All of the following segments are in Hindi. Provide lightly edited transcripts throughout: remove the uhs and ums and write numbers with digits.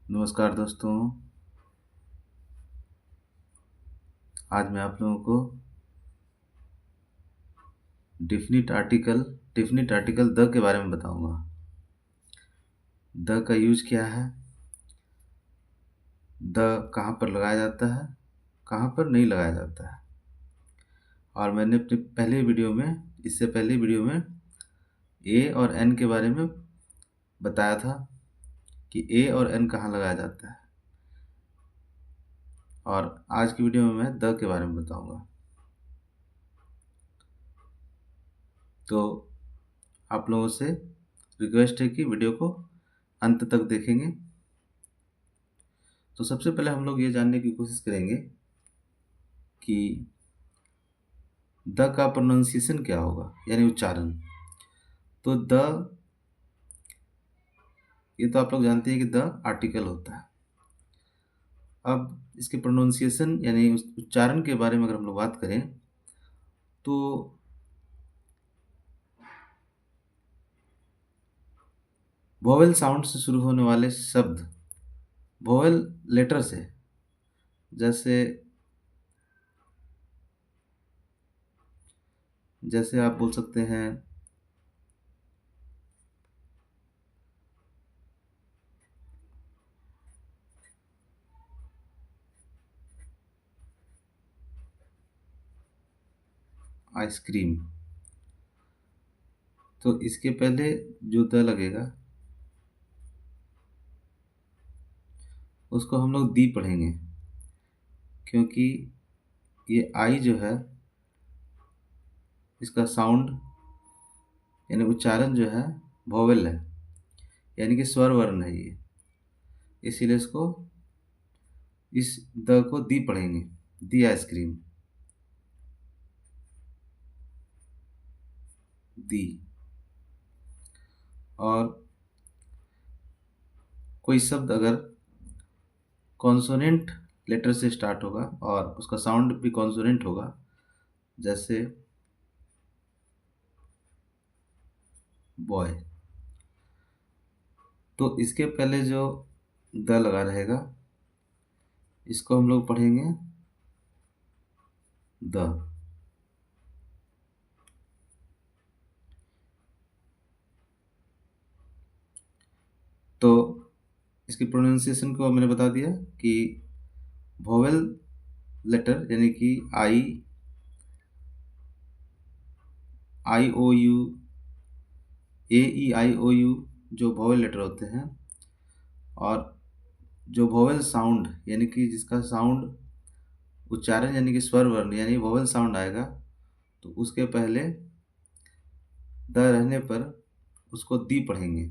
नमस्कार दोस्तों। आज मैं आप लोगों को डेफिनिट आर्टिकल द के बारे में बताऊंगा। द का यूज क्या है, द कहाँ पर लगाया जाता है, कहाँ पर नहीं लगाया जाता है। और मैंने अपने इससे पहले वीडियो में ए और एन के बारे में बताया था कि ए और एन कहाँ लगाया जाता है। और आज की वीडियो में मैं द के बारे में बताऊंगा। तो आप लोगों से रिक्वेस्ट है कि वीडियो को अंत तक देखेंगे। तो सबसे पहले हम लोग ये जानने की कोशिश करेंगे कि द का प्रोनाउंसिएशन क्या होगा, यानी उच्चारण। तो द, ये तो आप लोग जानते हैं कि द आर्टिकल होता है। अब इसके प्रोनाउंसिएशन यानी उच्चारण के बारे में अगर हम लोग बात करें तो वोवेल साउंड से शुरू होने वाले शब्द, वोवेल लेटर से, जैसे जैसे आप बोल सकते हैं आइसक्रीम। तो इसके पहले जो द लगेगा उसको हम लोग दी पढ़ेंगे, क्योंकि ये आई जो है इसका साउंड यानी उच्चारण जो है वोवेल है, यानी कि स्वर वर्ण है ये। इसीलिए इसको, इस द को दी पढ़ेंगे, दी आइसक्रीम, दी। और कोई शब्द अगर कॉन्सोनेंट लेटर से स्टार्ट होगा और उसका साउंड भी कॉन्सोनेंट होगा, जैसे बॉय, तो इसके पहले जो द लगा रहेगा इसको हम लोग पढ़ेंगे द। तो इसकी प्रोनाउंसिएशन को मैंने बता दिया कि वोवेल लेटर यानी कि I, I O U, A E I O U जो वोवेल लेटर होते हैं, और जो वोवेल साउंड यानी कि जिसका साउंड उच्चारण यानी कि स्वर वर्ण यानी वोवेल साउंड आएगा, तो उसके पहले द रहने पर उसको दी पढ़ेंगे।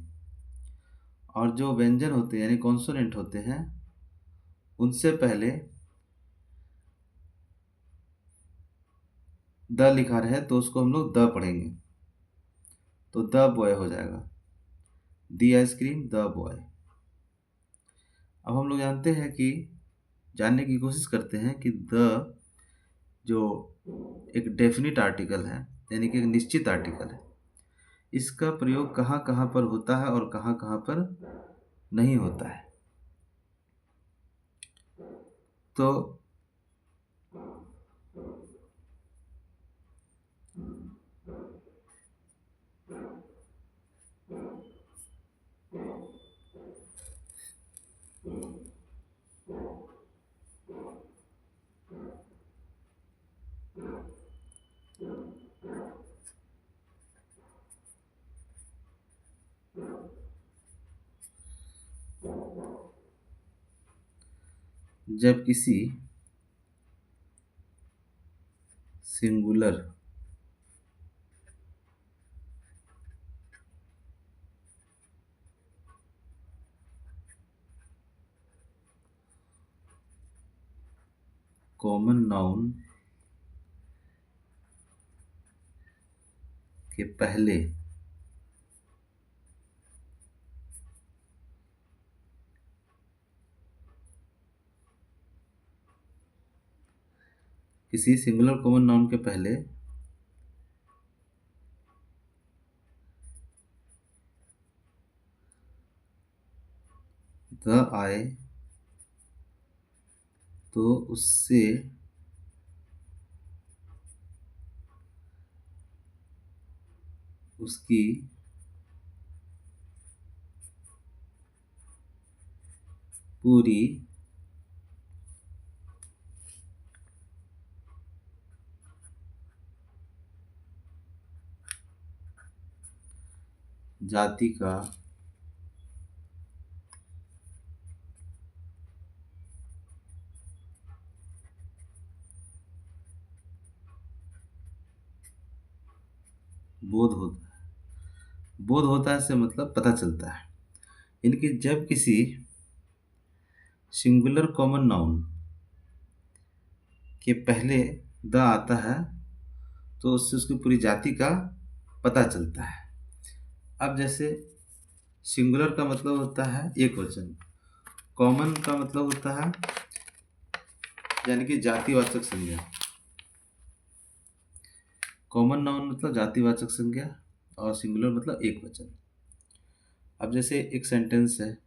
और जो व्यंजन होते हैं यानी कॉन्सोनेंट होते हैं, उनसे पहले द लिखा रहे तो उसको हम लोग द पढ़ेंगे, तो द बॉय हो जाएगा, दी आइसक्रीम द बॉय। अब हम लोग जानने की कोशिश करते हैं कि द जो एक डेफिनिट आर्टिकल है, यानी कि एक निश्चित आर्टिकल है, इसका प्रयोग कहाँ कहाँ पर होता है और कहाँ कहाँ पर नहीं होता है। तो जब किसी सिंगुलर कॉमन नाउन के पहले किसी सिंगुलर कॉमन नाउन के पहले द आए तो उससे उसकी पूरी जाति का बोध होता है। बोध होता है से मतलब पता चलता है। इनकी जब किसी सिंगुलर कॉमन नाउन के पहले द आता है तो उससे उसकी पूरी जाति का पता चलता है। अब जैसे सिंगुलर का मतलब होता है एक वचन, कॉमन का मतलब होता है यानी कि जातिवाचक संज्ञा। कॉमन नाउन मतलब जातिवाचक संज्ञा और सिंगुलर मतलब एक वचन। अब जैसे एक सेंटेंस है,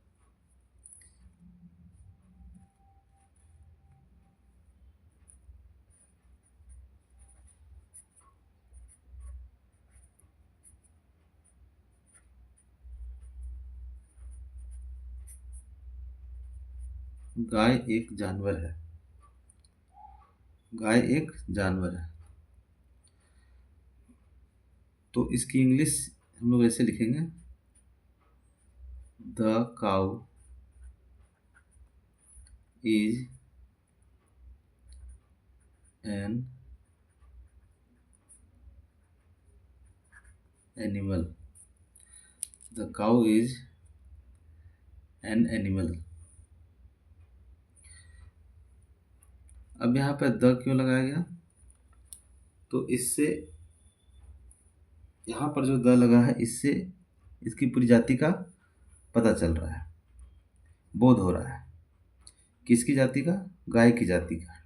गाय एक जानवर है। गाय एक जानवर है तो इसकी इंग्लिश हम लोग ऐसे लिखेंगे, the cow is an animal. The cow is an animal. अब यहाँ पे द क्यों लगाया गया? तो इससे यहाँ पर जो द लगा है इससे इसकी पूरी जाति का पता चल रहा है, बोध हो रहा है। किसकी जाति का? गाय की जाति का।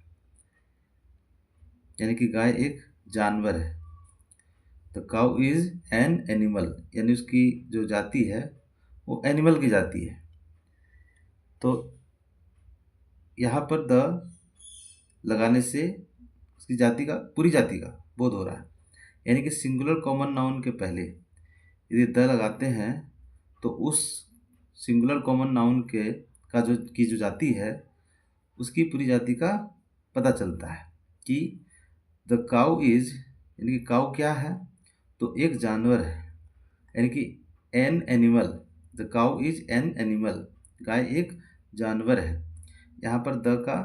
यानी कि गाय एक जानवर है। The cow is an animal यानी उसकी जो जाति है वो एनिमल की जाति है। तो यहाँ पर द लगाने से उसकी जाति का, पूरी जाति का बोध हो रहा है। यानी कि सिंगुलर कॉमन नाउन के पहले यदि द लगाते हैं तो उस सिंगुलर कॉमन नाउन के का जो जाति है उसकी पूरी जाति का पता चलता है कि द काउ इज, यानी कि काउ क्या है? तो एक जानवर है। यानी कि an animal, the cow is an animal, गाय एक जानवर है। यहाँ पर द का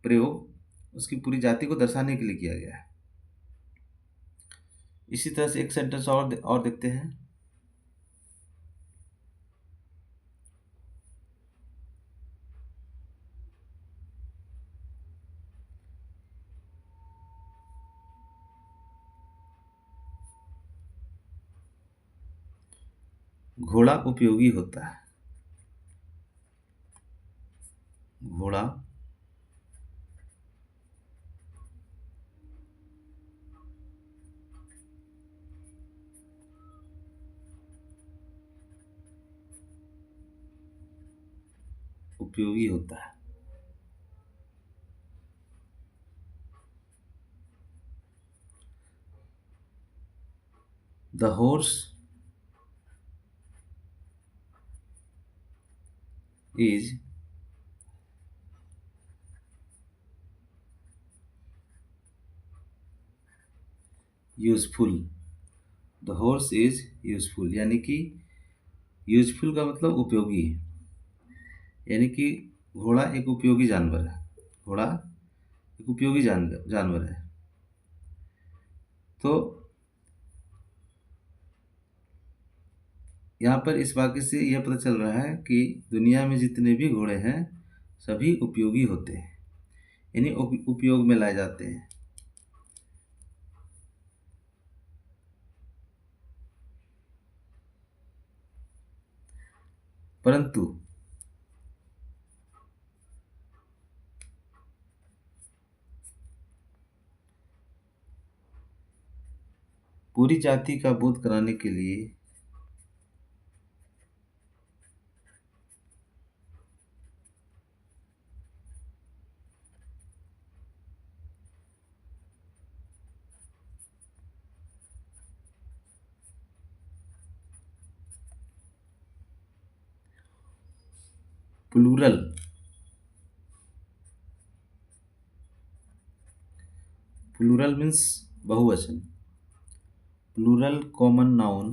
प्रयोग उसकी पूरी जाति को दर्शाने के लिए किया गया है। इसी तरह से एक सेंटेंस और देखते हैं। घोड़ा उपयोगी होता है। घोड़ा उपयोगी होता है। The horse is useful. The horse is useful यानी कि यूजफुल का मतलब उपयोगी है। यानी कि घोड़ा एक उपयोगी जानवर है। घोड़ा एक उपयोगी जानवर है। तो यहाँ पर इस वाक्य से यह पता चल रहा है कि दुनिया में जितने भी घोड़े हैं सभी उपयोगी होते हैं, यानी उपयोग में लाए जाते हैं। परंतु पूरी जाति का बोध कराने के लिए प्लूरल, प्लूरल मीन्स बहुवचन। प्लूरल कॉमन नाउन,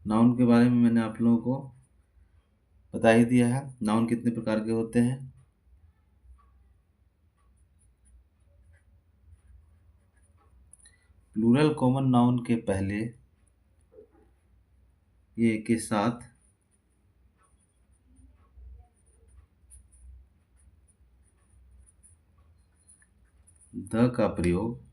नाउन के बारे में मैंने आप लोगों को बता ही दिया है। नाउन कितने प्रकार के होते हैं। प्लूरल कॉमन नाउन के पहले ये के साथ द का प्रयोग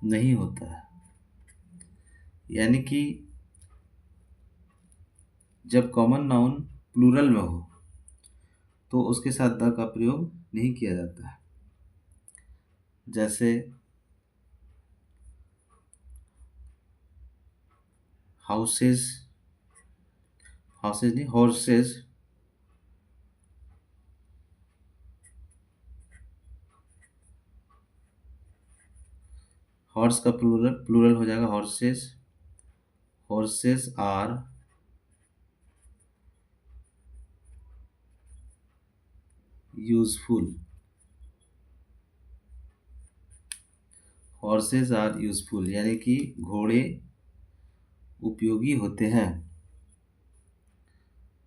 नहीं होता है। यानी कि जब कॉमन नाउन प्लूरल में हो तो उसके साथ द का प्रयोग नहीं किया जाता है। जैसे हाउसेस, हाउसेस नहीं, हॉर्सेस, हॉर्स का प्लूरल प्लूरल हो जाएगा horses. Horses are useful, horses are useful यानी कि घोड़े उपयोगी होते हैं।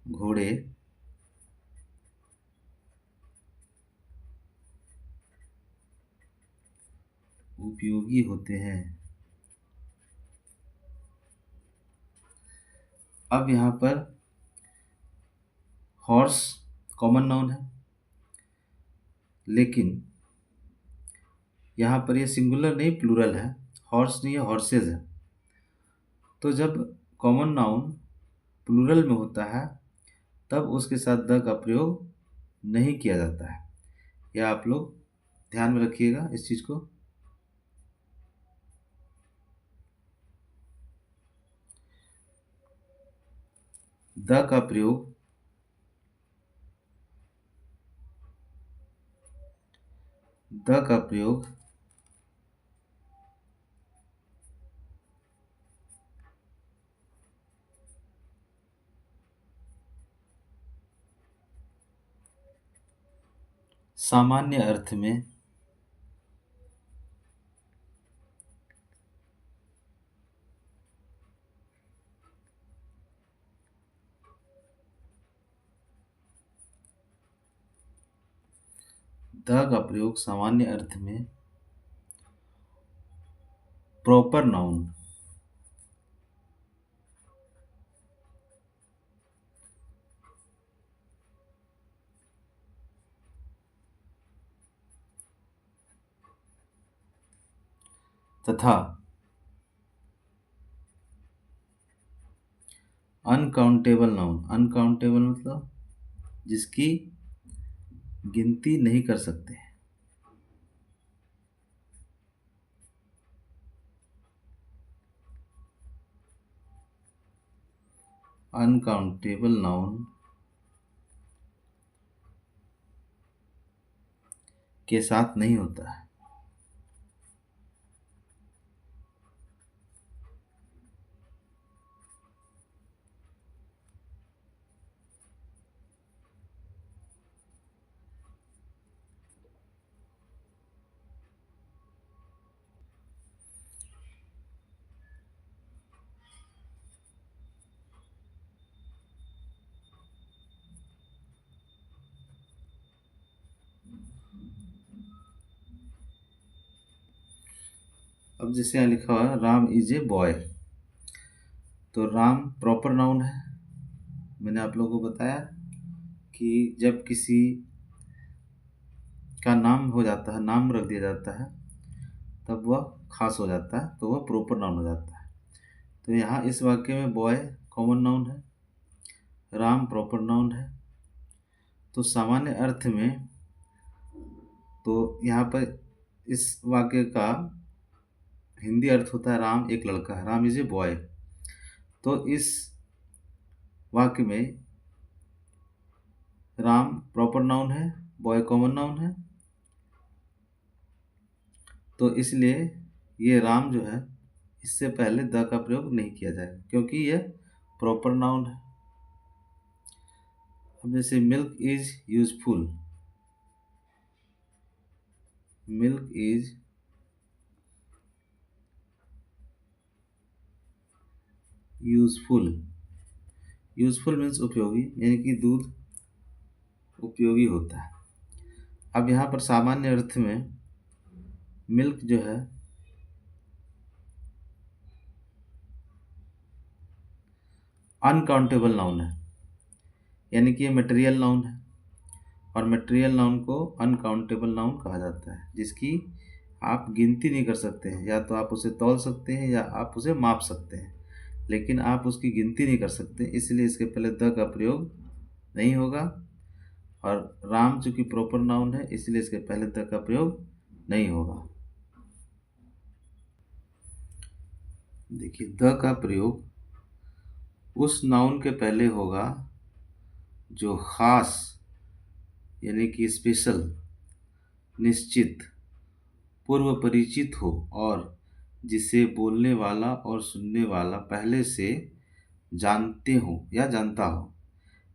घोड़े उपयोगी होते हैं। अब यहाँ पर हॉर्स कॉमन नाउन है, लेकिन यहाँ पर ये सिंगुलर नहीं प्लूरल है। हॉर्स नहीं है, हॉर्सेज है। तो जब कॉमन नाउन प्लूरल में होता है तब उसके साथ द का प्रयोग नहीं किया जाता है। यह आप लोग ध्यान में रखिएगा इस चीज़ को। द का प्रयोग द का प्रयोग सामान्य अर्थ में द का प्रयोग सामान्य अर्थ में प्रॉपर नाउन तथा अनकाउंटेबल नाउन, अनकाउंटेबल मतलब जिसकी गिनती नहीं कर सकते, अनकाउंटेबल नाउन के साथ नहीं होता है। अब जैसे यहाँ लिखा हुआ है राम इज ए बॉय, तो राम प्रॉपर नाउन है। मैंने आप लोगों को बताया कि जब किसी का नाम हो जाता है, नाम रख दिया जाता है, तब वह खास हो जाता है, तो वह प्रॉपर नाउन हो जाता है। तो यहाँ इस वाक्य में बॉय कॉमन नाउन है, राम प्रॉपर नाउन है। तो सामान्य अर्थ में तो यहाँ पर इस वाक्य का हिंदी अर्थ होता है राम एक लड़का है, राम इज ए बॉय। तो इस वाक्य में प्रॉपर नाउन है, बॉय कॉमन नाउन है, तो इसलिए ये राम जो है इससे पहले द का प्रयोग नहीं किया जाएगा क्योंकि यह प्रॉपर नाउन है। अब जैसे milk is useful, milk is useful, useful means उपयोगी, यानी कि दूध उपयोगी होता है। अब यहाँ पर सामान्य अर्थ में मिल्क जो है अनकाउंटेबल नाउन है, यानी कि ये मटेरियल नाउन है और मटेरियल नाउन को अनकाउंटेबल नाउन कहा जाता है, जिसकी आप गिनती नहीं कर सकते हैं। या तो आप उसे तौल सकते हैं या आप उसे माप सकते हैं, लेकिन आप उसकी गिनती नहीं कर सकते, इसलिए इसके पहले द का प्रयोग नहीं होगा। और राम चूंकि प्रॉपर नाउन है इसलिए इसके पहले द का प्रयोग नहीं होगा। देखिए, द का प्रयोग उस नाउन के पहले होगा जो खास यानी कि स्पेशल, निश्चित, पूर्व परिचित हो और जिसे बोलने वाला और सुनने वाला पहले से जानते हो या जानता हो।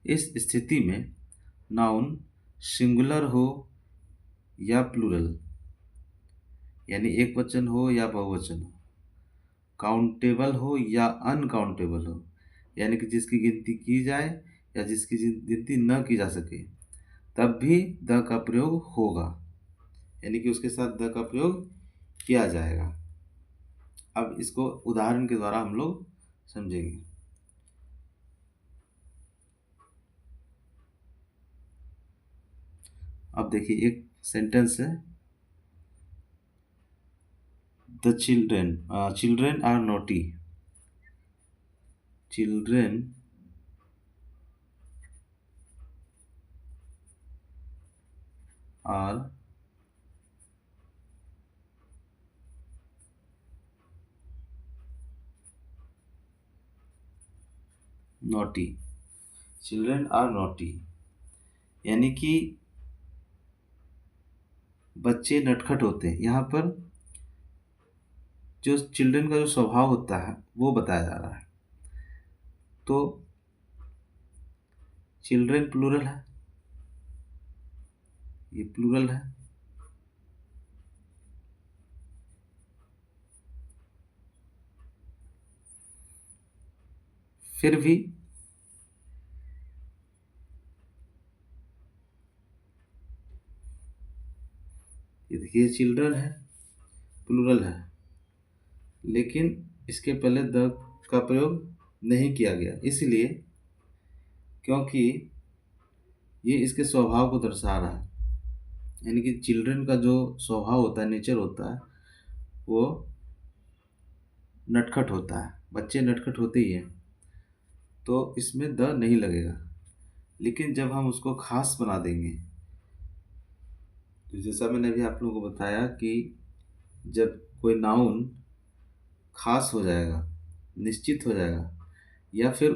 इस स्थिति में नाउन सिंगुलर हो या प्लूरल, यानी एक वचन हो या बहुवचन हो, काउंटेबल हो या अनकाउंटेबल हो, यानी कि जिसकी गिनती की जाए या जिसकी गिनती न की जा सके, तब भी द का प्रयोग होगा, यानी कि उसके साथ द का प्रयोग किया जाएगा। अब इसको उदाहरण के द्वारा हम लोग समझेंगे। अब देखिए, एक सेंटेंस है, the children are naughty, children are naughty, children are naughty, यानी कि बच्चे नटखट होते हैं। यहाँ पर जो चिल्ड्रन का जो स्वभाव होता है वो बताया जा रहा है। तो चिल्ड्रन प्लूरल है, ये प्लूरल है, फिर भी ये देखिए चिल्ड्रन है, प्लूरल है, लेकिन इसके पहले द का प्रयोग नहीं किया गया, इसलिए क्योंकि ये इसके स्वभाव को दर्शा रहा है। यानी कि चिल्ड्रन का जो स्वभाव होता है, नेचर होता है, वो नटखट होता है, बच्चे नटखट होते ही हैं, तो इसमें द नहीं लगेगा। लेकिन जब हम उसको खास बना देंगे, तो जैसा मैंने अभी आप लोगों को बताया कि जब कोई नाउन खास हो जाएगा, निश्चित हो जाएगा, या फिर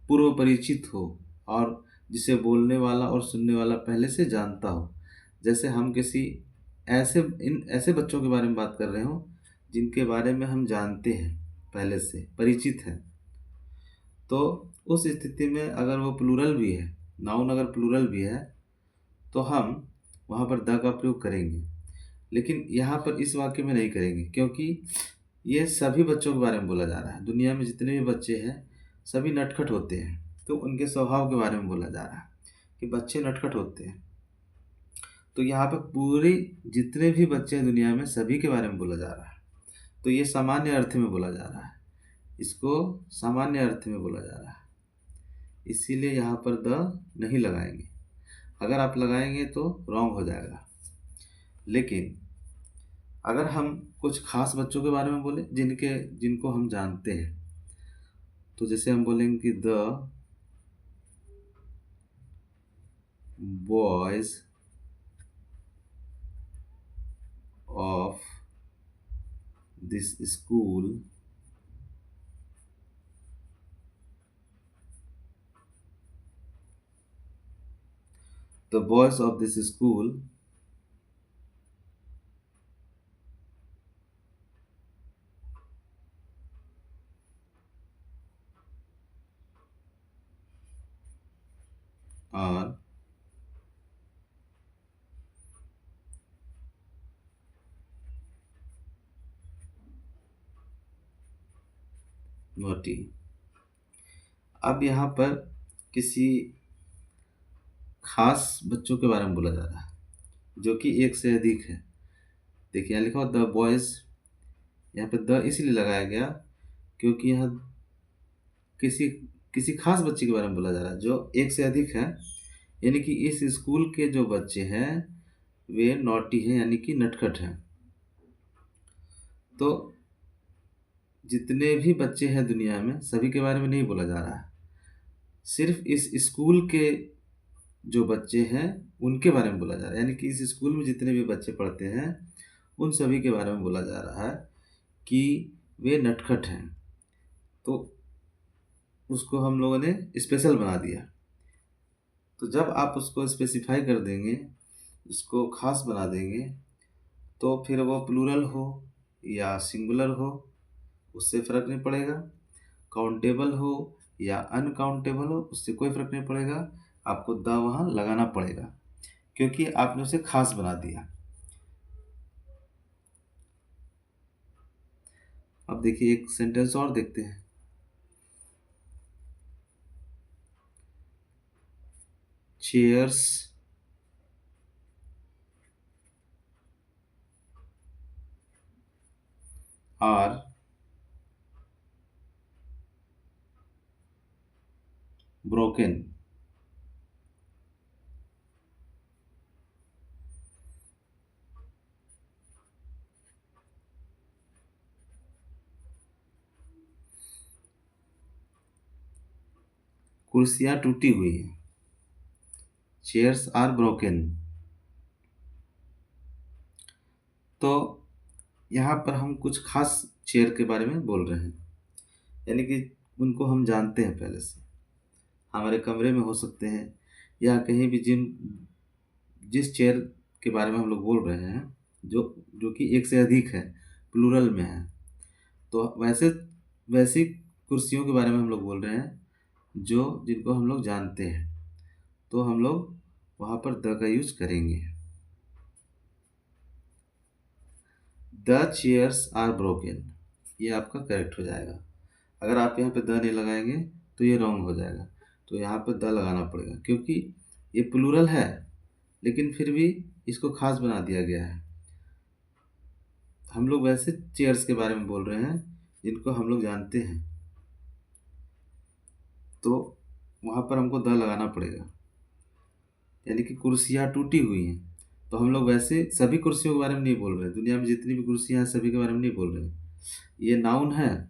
पूर्व परिचित हो और जिसे बोलने वाला और सुनने वाला पहले से जानता हो, जैसे हम किसी ऐसे बच्चों के बारे में बात कर रहे हो जिनके बारे में हम जानते हैं, पहले से परिचित हैं, तो उस स्थिति में अगर वो प्लूरल भी है, नाउन अगर प्लूरल भी है, तो हम वहाँ पर द का प्रयोग करेंगे। लेकिन यहाँ पर इस वाक्य में नहीं करेंगे, क्योंकि ये सभी बच्चों के बारे में बोला जा रहा है। दुनिया में जितने भी बच्चे हैं सभी नटखट होते हैं, तो उनके स्वभाव के बारे में बोला जा रहा है कि बच्चे नटखट होते हैं। तो यहाँ पर पूरे जितने भी बच्चे हैं दुनिया में सभी के बारे में बोला जा रहा है, तो ये सामान्य अर्थ में बोला जा रहा है, इसको सामान्य अर्थ में बोला जा रहा है, इसीलिए यहाँ पर द नहीं लगाएंगे। अगर आप लगाएंगे तो रॉन्ग हो जाएगा। लेकिन अगर हम कुछ खास बच्चों के बारे में बोले जिनको हम जानते हैं, तो जैसे हम बोलेंगे कि the boys of this school the boys of this school are naughty. अब यहाँ पर किसी खास बच्चों के बारे में बोला जा रहा है जो कि एक से अधिक है। देखिए यहाँ लिखा हो द बॉयज, यहाँ पे द इसीलिए लगाया गया क्योंकि यहाँ किसी किसी खास बच्चे के बारे में बोला जा रहा है जो एक से अधिक है, यानी कि इस स्कूल के जो बच्चे हैं वे नॉटी हैं, यानी कि नटखट हैं। तो जितने भी बच्चे हैं दुनिया में सभी के बारे में नहीं बोला जा रहा है, सिर्फ इस स्कूल के जो बच्चे हैं उनके बारे में बोला जा रहा है, यानी कि इस स्कूल में जितने भी बच्चे पढ़ते हैं उन सभी के बारे में बोला जा रहा है कि वे नटखट हैं। तो उसको हम लोगों ने स्पेशल बना दिया। तो जब आप उसको स्पेसिफाई कर देंगे, उसको खास बना देंगे, तो फिर वो प्लूरल हो या सिंगुलर हो उससे फ़र्क नहीं पड़ेगा, काउंटेबल हो या अनकाउंटेबल हो उससे कोई फ़र्क नहीं पड़ेगा, आपको द वहाँ लगाना पड़ेगा क्योंकि आपने उसे खास बना दिया। अब देखिए एक सेंटेंस और देखते हैं। Chairs are broken. कुर्सियाँ टूटी हुई हैं। Chairs are broken. तो यहाँ पर हम कुछ खास चेयर के बारे में बोल रहे हैं, यानी कि उनको हम जानते हैं पहले से, हमारे कमरे में हो सकते हैं या कहीं भी जिस चेयर के बारे में हम लोग बोल रहे हैं जो जो कि एक से अधिक है, प्लूरल में है, तो वैसी कुर्सियों के बारे में हम लोग बोल रहे हैं जो जिनको हम लोग जानते हैं, तो हम लोग वहाँ पर द का यूज करेंगे। द चेयर्स आर ब्रोकन, ये आपका करेक्ट हो जाएगा। अगर आप यहाँ पे द नहीं लगाएंगे तो ये रॉन्ग हो जाएगा, तो यहाँ पे द लगाना पड़ेगा क्योंकि ये प्लूरल है लेकिन फिर भी इसको खास बना दिया गया है। हम लोग वैसे चेयर्स के बारे में बोल रहे हैं जिनको हम लोग जानते हैं, तो वहाँ पर हमको द लगाना पड़ेगा। यानी कि कुर्सियाँ टूटी हुई हैं, तो हम लोग वैसे सभी कुर्सियों के बारे में नहीं बोल रहे, दुनिया में जितनी भी कुर्सियाँ हैं सभी के बारे में नहीं बोल रहे। ये नाउन है,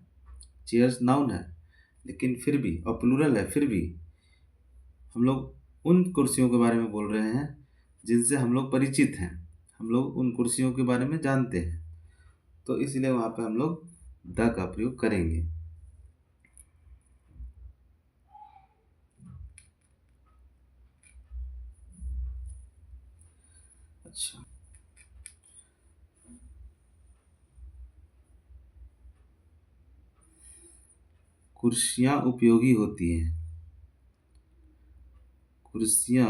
चेयर्स नाउन है, लेकिन फिर भी और प्लूरल है, फिर भी हम लोग उन कुर्सियों के बारे में बोल रहे हैं जिनसे हम लोग परिचित हैं, हम लोग उन कुर्सियों के बारे में जानते हैं, तो इसलिए वहाँ पे हम लोग द का प्रयोग करेंगे। अच्छा, कुर्सियाँ उपयोगी होती हैं। कुर्सियाँ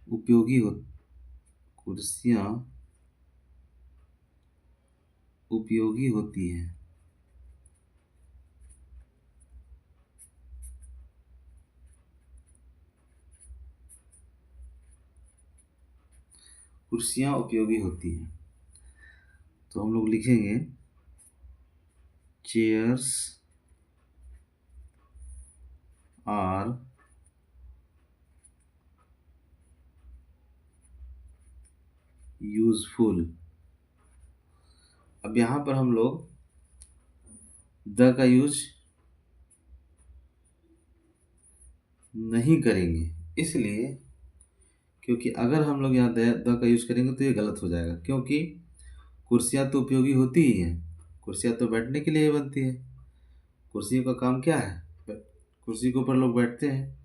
उपयोगी हो कुर्सियाँ उपयोगी होती हैं। कुर्सियाँ उपयोगी होती हैं, तो हम लोग लिखेंगे चेयर्स आर यूजफुल। अब यहाँ पर हम लोग द का यूज नहीं करेंगे, इसलिए क्योंकि अगर हम लोग यहाँ द का यूज करेंगे तो ये गलत हो जाएगा, क्योंकि कुर्सियाँ तो उपयोगी होती ही हैं, कुर्सियाँ तो बैठने के लिए ही बनती है। कुर्सियों का काम क्या है? कुर्सी के ऊपर लोग बैठते हैं,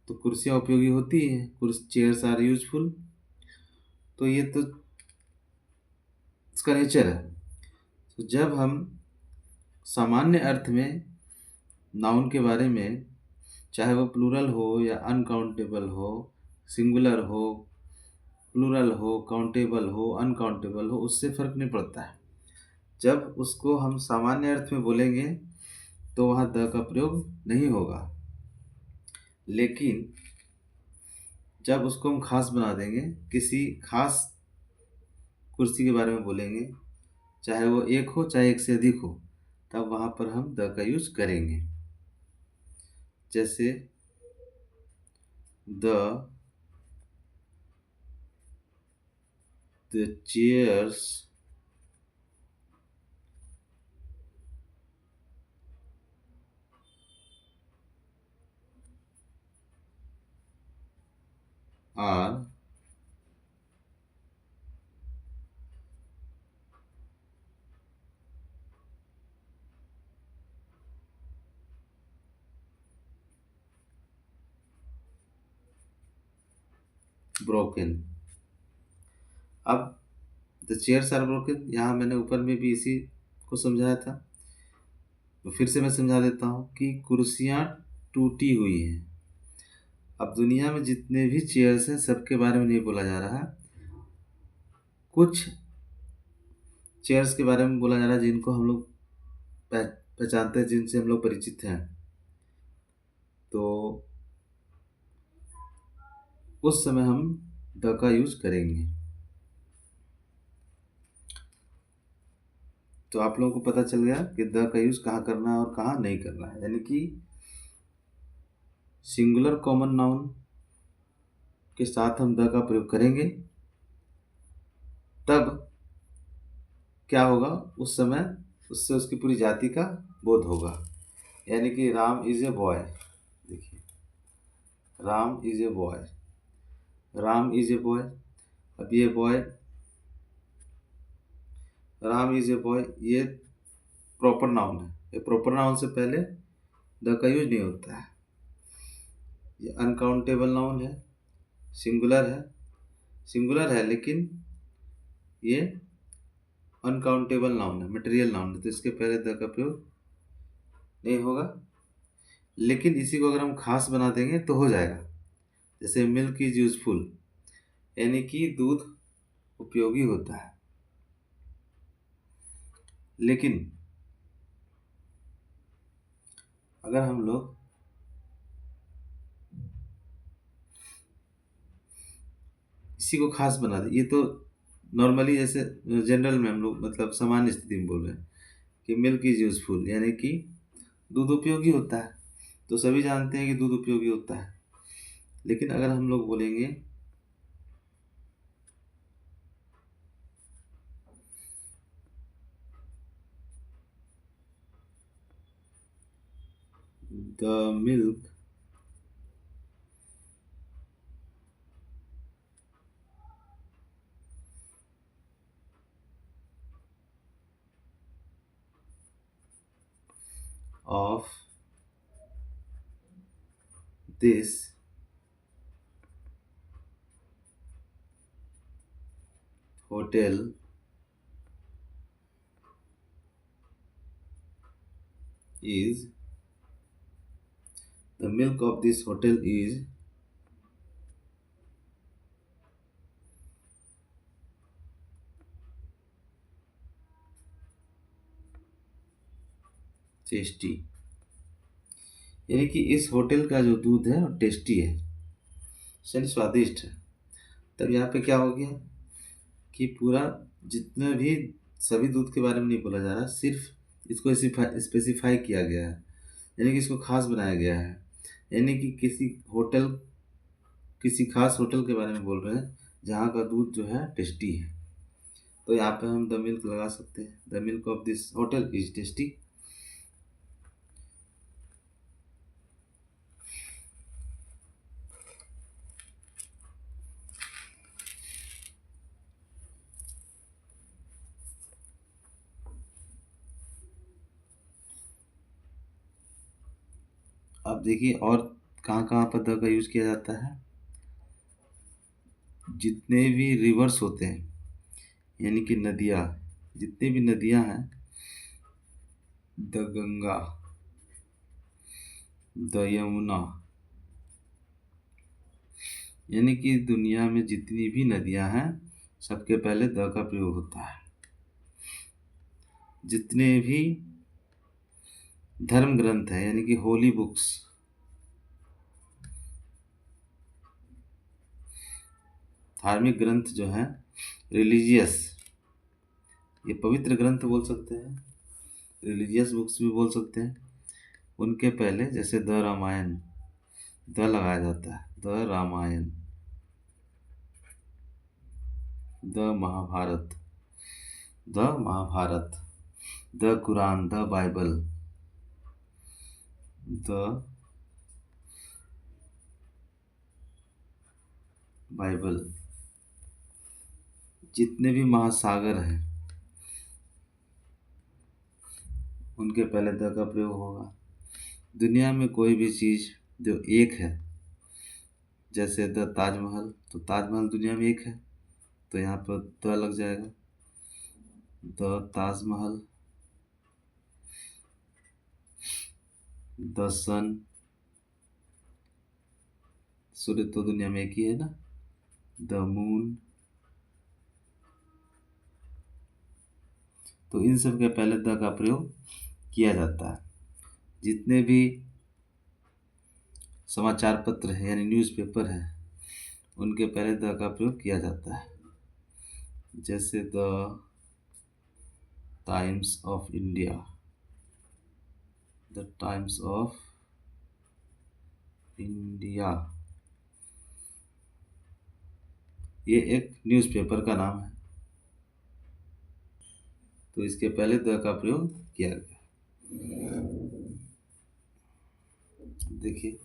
तो कुर्सियाँ उपयोगी होती हैं। कुर्स चेयर्स आर यूजफुल। तो ये तो इसका नेचर है। तो जब हम सामान्य अर्थ में नाउन के बारे में, चाहे वो प्लूरल हो या अनकाउंटेबल हो, सिंगुलर हो, प्लूरल हो, काउंटेबल हो, अनकाउंटेबल हो, उससे फर्क नहीं पड़ता है। जब उसको हम सामान्य अर्थ में बोलेंगे तो वहाँ द का प्रयोग नहीं होगा। लेकिन जब उसको हम खास बना देंगे, किसी खास कुर्सी के बारे में बोलेंगे, चाहे वो एक हो चाहे एक से अधिक हो, तब वहाँ पर हम द का यूज करेंगे। जैसे द चेयर्स आर ब्रोकन। अब द चेयर्स आर ब्रोकन, यहाँ मैंने ऊपर में भी इसी को समझाया था, तो फिर से मैं समझा देता हूँ कि कुर्सियाँ टूटी हुई हैं। अब दुनिया में जितने भी चेयर्स हैं सबके बारे में नहीं बोला जा रहा। कुछ चेयर्स के बारे में बोला जा रहा है जिनको हम लोग पहचानते हैं, जिनसे हम लोग परिचित हैं। तो उस समय हम द का यूज करेंगे। तो आप लोगों को पता चल गया कि द का यूज कहाँ करना है और कहाँ नहीं करना है। यानी कि सिंगुलर कॉमन नाउन के साथ हम द का प्रयोग करेंगे, तब क्या होगा उस समय, उससे उसकी पूरी जाति का बोध होगा। यानी कि राम इज ए बॉय। देखिए, Ram is a boy, Ram is a boy. अब ये boy, Ram is a boy, ये प्रॉपर नाउन है। ये प्रॉपर नाउन से पहले द का यूज नहीं होता है। ये अनकाउंटेबल नाउन है, सिंगुलर है, सिंगुलर है लेकिन ये अनकाउंटेबल नाउन है, मटेरियल नाउन है, तो इसके पहले द का प्रयोग नहीं होगा। लेकिन इसी को अगर हम खास बना देंगे तो हो जाएगा। जैसे मिल्क इज यूजफुल, यानी कि दूध उपयोगी होता है। लेकिन अगर हम लोग इसी को खास बना दें, ये तो नॉर्मली जैसे जनरल में हम लोग मतलब सामान्य स्थिति में बोल रहे हैं कि मिल्क इज यूजफुल, यानी कि दूध उपयोगी होता है। तो सभी जानते हैं कि दूध उपयोगी होता है। लेकिन अगर हम लोग बोलेंगे the milk of this hotel is, the milk of this hotel is tasty. यानी कि इस होटल का जो दूध है वो टेस्टी है, यानी स्वादिष्ट है। तब यहाँ पे क्या हो गया कि पूरा जितना भी सभी दूध के बारे में नहीं बोला जा रहा, सिर्फ इसको स्पेसिफाई किया गया है, यानी कि इसको खास बनाया गया है। यानी कि किसी खास होटल के बारे में बोल रहे हैं जहाँ का दूध जो है टेस्टी है। तो यहाँ पे हम द मिल्क लगा सकते हैं, the milk of this hotel is tasty. अब देखिए और कहाँ कहाँ पर द का यूज़ किया जाता है। जितने भी रिवर्स होते हैं यानी कि नदियाँ, जितनी भी नदियाँ हैं, द गंगा, द यमुना, यानी कि दुनिया में जितनी भी नदियाँ हैं सबके पहले द का प्रयोग होता है। जितने भी धर्म ग्रंथ हैं यानी कि होली बुक्स, धार्मिक ग्रंथ जो हैं, रिलीजियस, ये पवित्र ग्रंथ बोल सकते हैं, रिलीजियस बुक्स भी बोल सकते हैं, उनके पहले जैसे द रामायण, द लगाया जाता है, the Ramayana, the Mahabharata, the Mahabharata, the Quran, the Bible, the Bible, जितने भी महासागर हैं उनके पहले द का प्रयोग होगा। दुनिया में कोई भी चीज़ जो एक है, जैसे द ताजमहल, तो ताजमहल दुनिया में एक है तो यहाँ पर द लग जाएगा, द ताजमहल, द सन, सूर्य तो दुनिया में एक ही है ना, द मून, तो इन सब के पहले द का प्रयोग किया जाता है। जितने भी समाचार पत्र हैं यानी न्यूज़पेपर हैं उनके पहले द का प्रयोग किया जाता है, जैसे the times of India, the times of India, ये एक न्यूज़पेपर का नाम है, तो इसके पहले द का प्रयोग किया गया। देखिए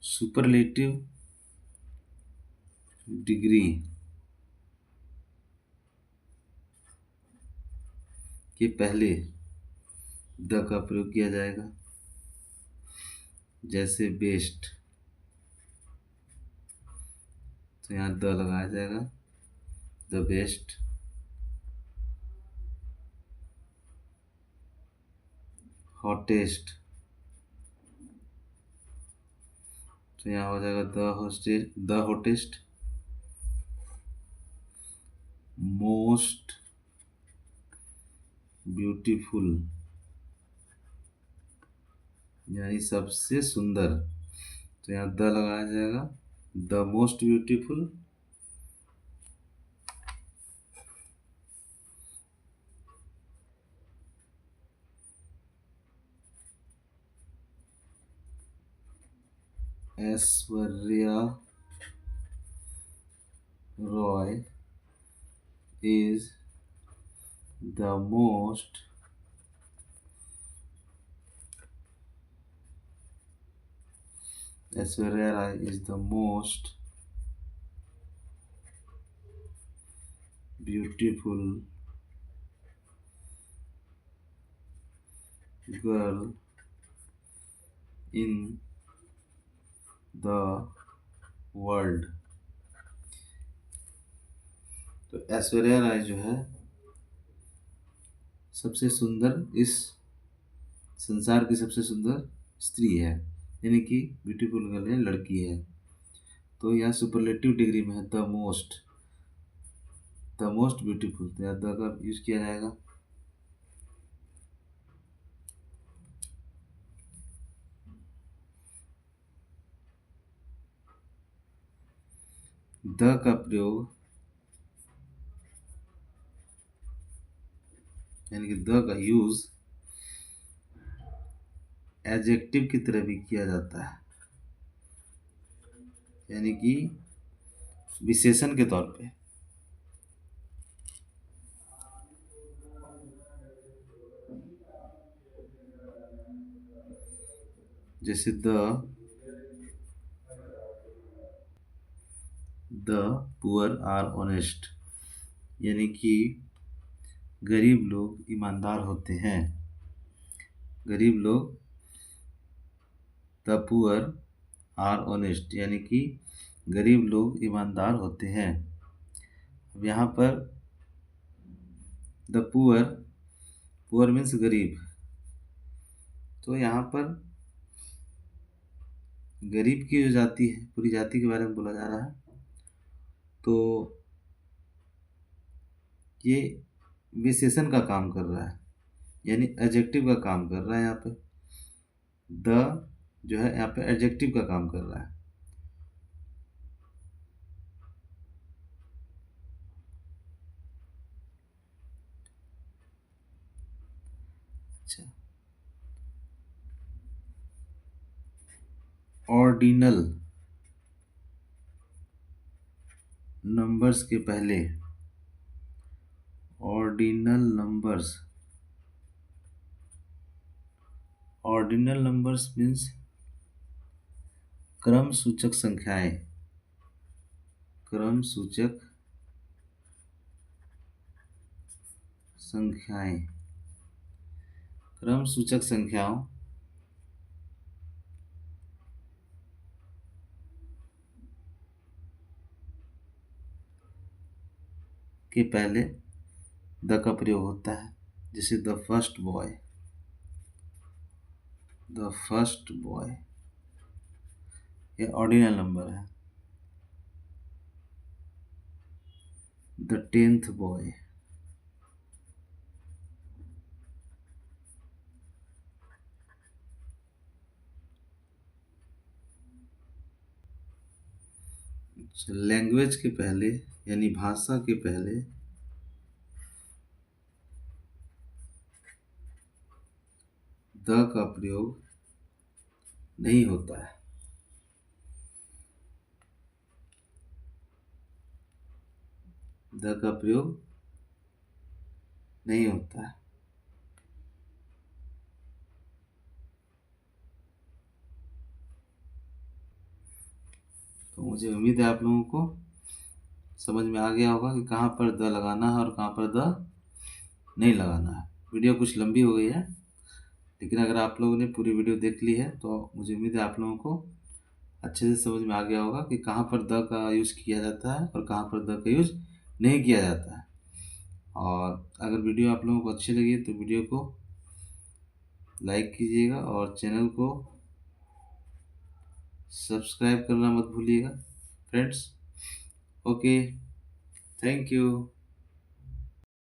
सुपरलेटिव डिग्री के पहले द का प्रयोग किया जाएगा, जैसे बेस्ट, तो यहाँ द लगाया जाएगा, द बेस्ट, हॉटेस्ट, तो यहाँ हो जाएगा द हॉटेस्ट, मोस्ट ब्यूटीफुल, यानी सबसे सुंदर, तो यहाँ द लगाया जाएगा, the most beautiful, Aishwarya Roy is the most Aishwarya Rai is the most beautiful girl in the world। तो ऐश्वर्या राय जो है सबसे सुंदर, इस संसार की सबसे सुंदर स्त्री है, यानी कि ब्यूटीफुल गर्ल है, लड़की है, तो यह सुपरलेटिव डिग्री में है, द मोस्ट ब्यूटीफुल, तो यहाँ द का यूज किया जाएगा। द का प्रयोग यानी कि द का यूज एडजेक्टिव की तरह भी किया जाता है, यानी कि विशेषण के तौर पे। जैसे द पुअर आर ऑनेस्ट, यानी कि गरीब लोग ईमानदार होते हैं। गरीब लोग, द पुअर आर ऑनेस्ट, यानी कि गरीब लोग ईमानदार होते हैं। अब यहाँ पर द पुअर, पुअर मीन्स गरीब, तो यहाँ पर गरीब की जो जाति है, पूरी जाति के बारे में बोला जा रहा है। तो ये विशेषण का काम कर रहा है, यानी एडजेक्टिव का काम कर रहा है। यहाँ पे द जो है यहाँ पे एडजेक्टिव का काम कर रहा है। अच्छा, ऑर्डिनल नंबर्स के पहले, ordinal numbers, ordinal numbers means क्रम सूचक संख्याएं, क्रम सूचक संख्याएं, क्रम सूचक संख्याओं के पहले द का प्रयोग होता है। जैसे the first boy, the first boy ये ऑर्डिनल नंबर है। द 10th बॉय, लैंग्वेज के पहले यानी भाषा के पहले द का प्रयोग नहीं होता है। द का प्रयोग नहीं होता है। तो मुझे उम्मीद है आप लोगों को समझ में आ गया होगा कि कहाँ पर द लगाना है और कहाँ पर द नहीं लगाना है। वीडियो कुछ लंबी हो गई है, लेकिन अगर आप लोगों ने पूरी वीडियो देख ली है तो मुझे उम्मीद है आप लोगों को अच्छे से समझ में आ गया होगा कि कहाँ पर द का यूज़ किया जाता है और कहाँ पर द का यूज़ नहीं किया जाता है। और अगर वीडियो आप लोगों को अच्छी लगी तो वीडियो को लाइक कीजिएगा और चैनल को सब्सक्राइब करना मत भूलिएगा फ्रेंड्स। Okay, thank you.